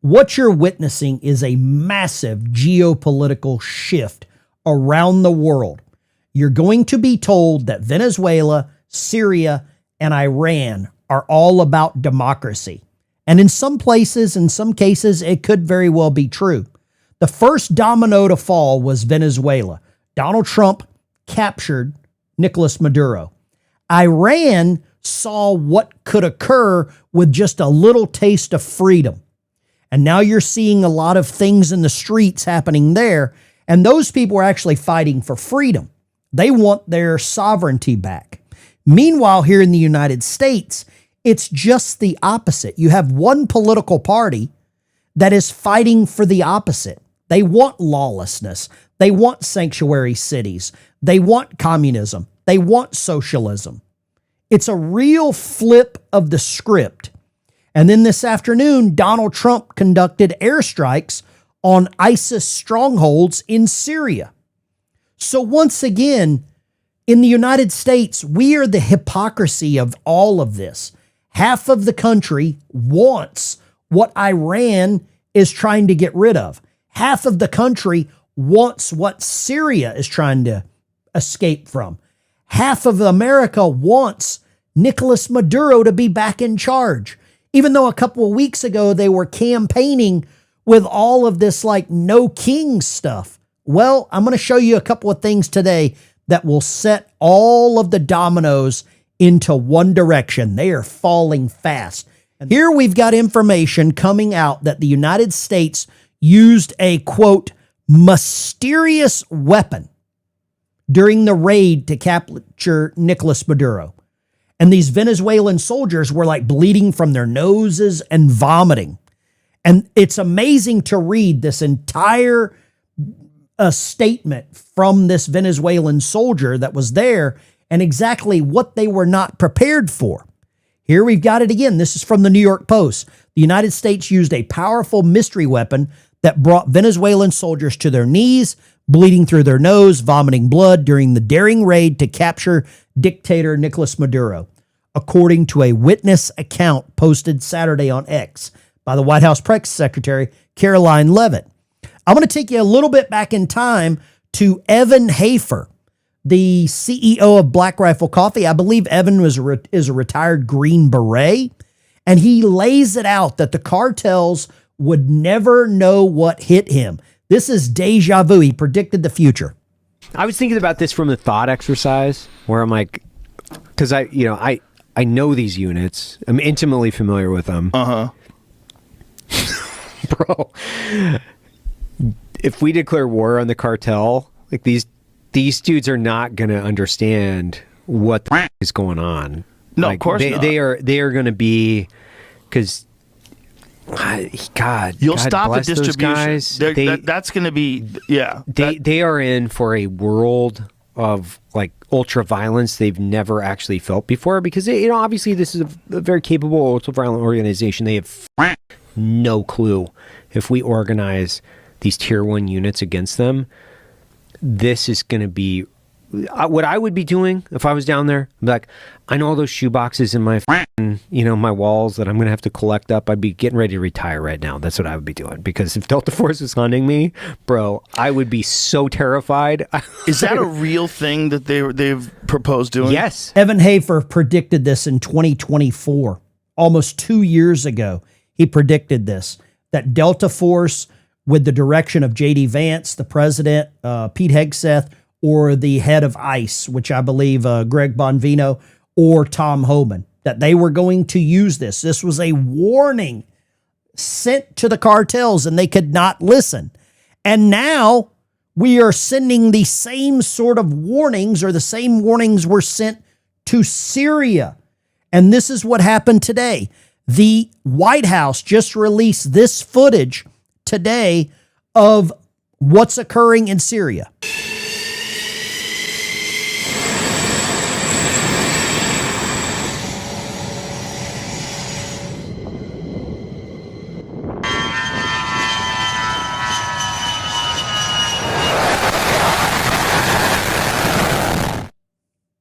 What you're witnessing is a massive geopolitical shift around the world. You're going to be told that Venezuela, Syria, and Iran are all about democracy. And in some places, in some cases, it could very well be true. The first domino to fall was Venezuela. Donald Trump captured Nicolas Maduro. Iran saw what could occur with just a little taste of freedom. And now you're seeing a lot of things in the streets happening there. And those people are actually fighting for freedom. They want their sovereignty back. Meanwhile, here in the United States, it's just the opposite. You have one political party that is fighting for the opposite. They want lawlessness. They want sanctuary cities. They want communism. They want socialism. It's a real flip of the script. And then this afternoon, Donald Trump conducted airstrikes on ISIS strongholds in Syria. So once again, in the United States, we are the hypocrisy of all of this. Half of the country wants what Iran is trying to get rid of. Half of the country wants what Syria is trying to escape from. Half of America wants Nicolas Maduro to be back in charge. Even though a couple of weeks ago they were campaigning with all of this like no king stuff. Well, I'm going to show you a couple of things today that will set all of the dominoes into one direction. They are falling fast. And here we've got information coming out that the United States used a, quote, mysterious weapon during the raid to capture Nicolas Maduro. And these Venezuelan soldiers were like bleeding from their noses and vomiting. And it's amazing to read this entire statement from this Venezuelan soldier that was there and exactly what they were not prepared for. Here we've got it again. This is from the New York Post. The United States used a powerful mystery weapon that brought Venezuelan soldiers to their knees, bleeding through their nose, vomiting blood during the daring raid to capture dictator Nicolas Maduro, according to a witness account posted Saturday on X by the White House Press Secretary Caroline Leavitt. I'm going to take you a little bit back in time to Evan Hafer, the CEO of Black Rifle Coffee. I believe Evan is a retired Green Beret, and he lays it out that the cartels would never know what hit him. This is deja vu. He predicted the future. I was thinking about this from the thought exercise where I'm like, because I know these units. I'm intimately familiar with them. Bro, if we declare war on the cartel, like these dudes are not going to understand what the is going on. No, like, of course not. They are going to be, because God, you'll God stop the bless those distribution. guys. That's going to be, yeah. They are in for a world of like ultra violence they've never actually felt before, because obviously this is a very capable ultra violent organization. They have no clue if we organize these tier 1 units against them. This is going to be what I would be doing if I was down there. I'd be like, I know all those shoe boxes in my my walls that I'm going to have to collect up. I'd be getting ready to retire right now. That's what I would be doing, because if Delta Force was hunting me, bro, I would be so terrified. Is that a real thing that they've proposed doing? Yes. Evan Hafer predicted this in 2024, almost 2 years ago. He predicted this, that Delta Force, with the direction of J.D. Vance, the president, Pete Hegseth, or the head of ICE, which I believe Greg Bonvino or Tom Homan, that they were going to use this. This was a warning sent to the cartels, and they could not listen. And now we are sending the same sort of warnings, or the same warnings were sent to Syria. And this is what happened today. The White House just released this footage today of what's occurring in Syria.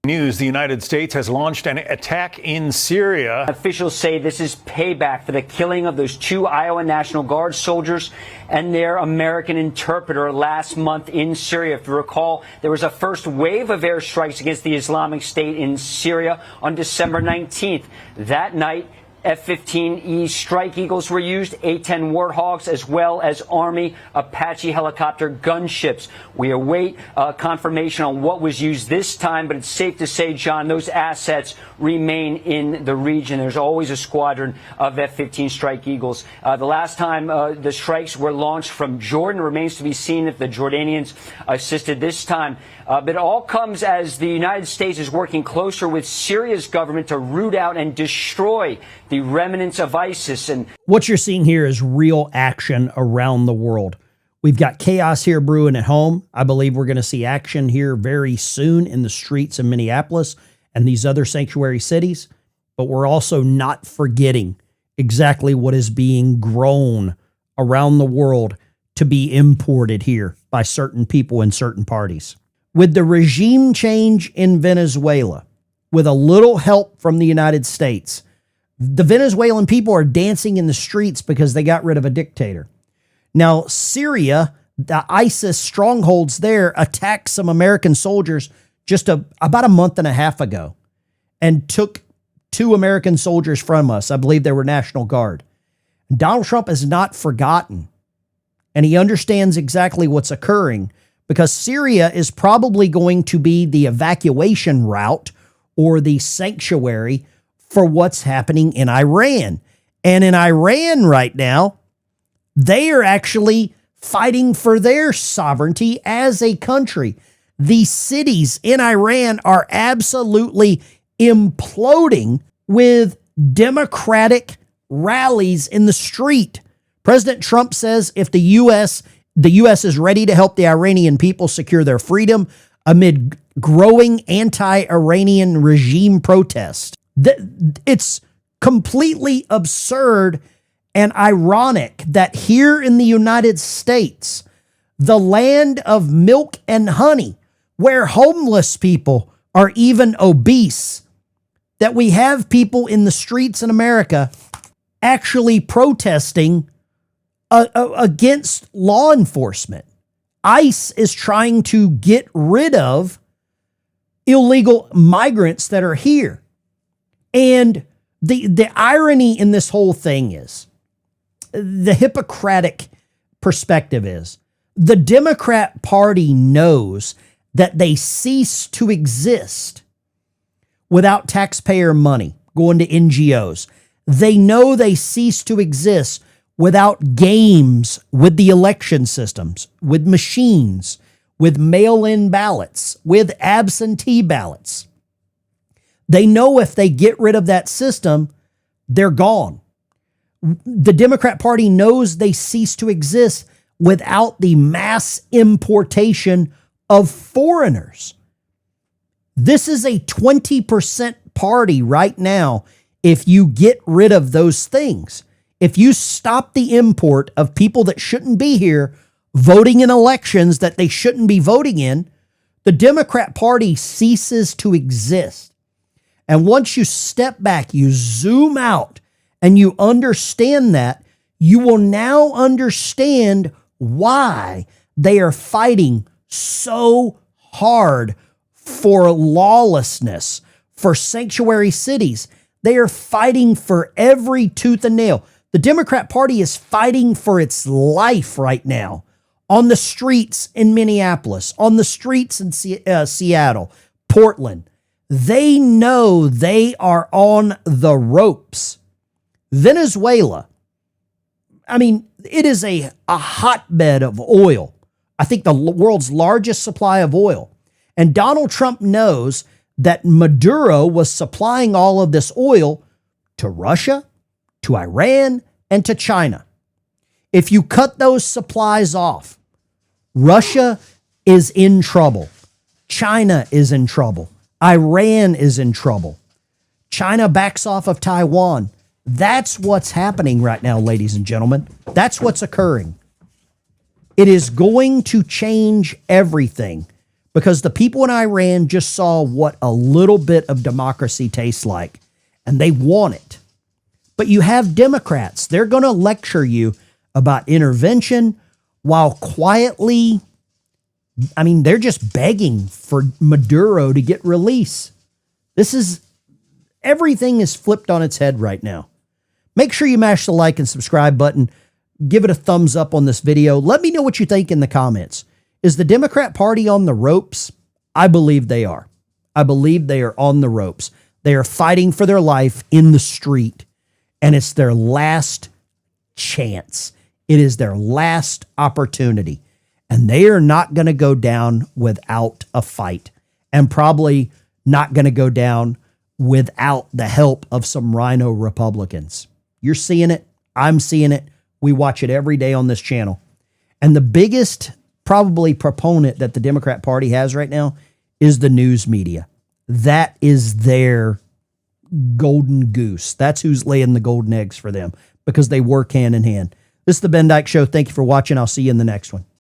News news. The United States has launched an attack in Syria. Officials say this is payback for the killing of those 2 Iowa National Guard soldiers and their American interpreter last month in Syria. If you recall, there was a first wave of airstrikes against the Islamic State in Syria on December 19th. That night, F-15E Strike Eagles were used, A-10 Warthogs, as well as Army Apache helicopter gunships. We await confirmation on what was used this time, but it's safe to say, John, those assets remain in the region. There's always a squadron of F-15 Strike Eagles. The last time the strikes were launched from Jordan remains to be seen if the Jordanians assisted this time. But it all comes as the United States is working closer with Syria's government to root out and destroy the remnants of ISIS. And what you're seeing here is real action around the world. We've got chaos here brewing at home. I believe we're going to see action here very soon in the streets of Minneapolis and these other sanctuary cities. But we're also not forgetting exactly what is being grown around the world to be imported here by certain people and certain parties. With the regime change in Venezuela, with a little help from the United States, the Venezuelan people are dancing in the streets because they got rid of a dictator. Now, Syria, the ISIS strongholds there, attacked some American soldiers just about a month and a half ago and took 2 American soldiers from us. I believe they were National Guard. Donald Trump has not forgotten, and he understands exactly what's occurring because Syria is probably going to be the evacuation route or the sanctuary for what's happening in Iran. And in Iran right now, they are actually fighting for their sovereignty as a country. The cities in Iran are absolutely imploding with democratic rallies in the street. President Trump says if the U.S. is ready to help the Iranian people secure their freedom amid growing anti-Iranian regime protests. It's completely absurd and ironic that here in the United States, the land of milk and honey, where homeless people are even obese, that we have people in the streets in America actually protesting against law enforcement. ICE is trying to get rid of illegal migrants that are here. And the irony in this whole thing is, the Hippocratic perspective is, the Democrat Party knows that they cease to exist without taxpayer money going to NGOs. They know they cease to exist without games with the election systems, with machines, with mail-in ballots, with absentee ballots. They know if they get rid of that system, they're gone. The Democrat Party knows they cease to exist without the mass importation of foreigners. This is a 20% party right now if you get rid of those things. If you stop the import of people that shouldn't be here voting in elections that they shouldn't be voting in, the Democrat Party ceases to exist. And once you step back, you zoom out, and you understand that, you will now understand why they are fighting so hard for lawlessness, for sanctuary cities. They are fighting for every tooth and nail. The Democrat Party is fighting for its life right now on the streets in Minneapolis, on the streets in Seattle, Portland. They know they are on the ropes. Venezuela, I mean, it is a hotbed of oil. I think the world's largest supply of oil. And Donald Trump knows that Maduro was supplying all of this oil to Russia, to Iran, and to China. If you cut those supplies off, Russia is in trouble. China is in trouble. Iran is in trouble. China backs off of Taiwan. That's what's happening right now, ladies and gentlemen. That's what's occurring. It is going to change everything because the people in Iran just saw what a little bit of democracy tastes like, and they want it. But you have Democrats. They're going to lecture you about intervention while quietly, they're just begging for Maduro to get release. Everything is flipped on its head right now. Make sure you mash the like and subscribe button. Give it a thumbs up on this video. Let me know what you think in the comments. Is the Democrat Party on the ropes? I believe they are. I believe they are on the ropes. They are fighting for their life in the street, and it's their last chance. It is their last opportunity, and they are not going to go down without a fight, and probably not going to go down without the help of some rhino Republicans. You're seeing it. I'm seeing it. We watch it every day on this channel. And the biggest probably proponent that the Democrat Party has right now is the news media. That is their golden goose. That's who's laying the golden eggs for them, because they work hand in hand. This is the Ben Dyke Show. Thank you for watching. I'll see you in the next one.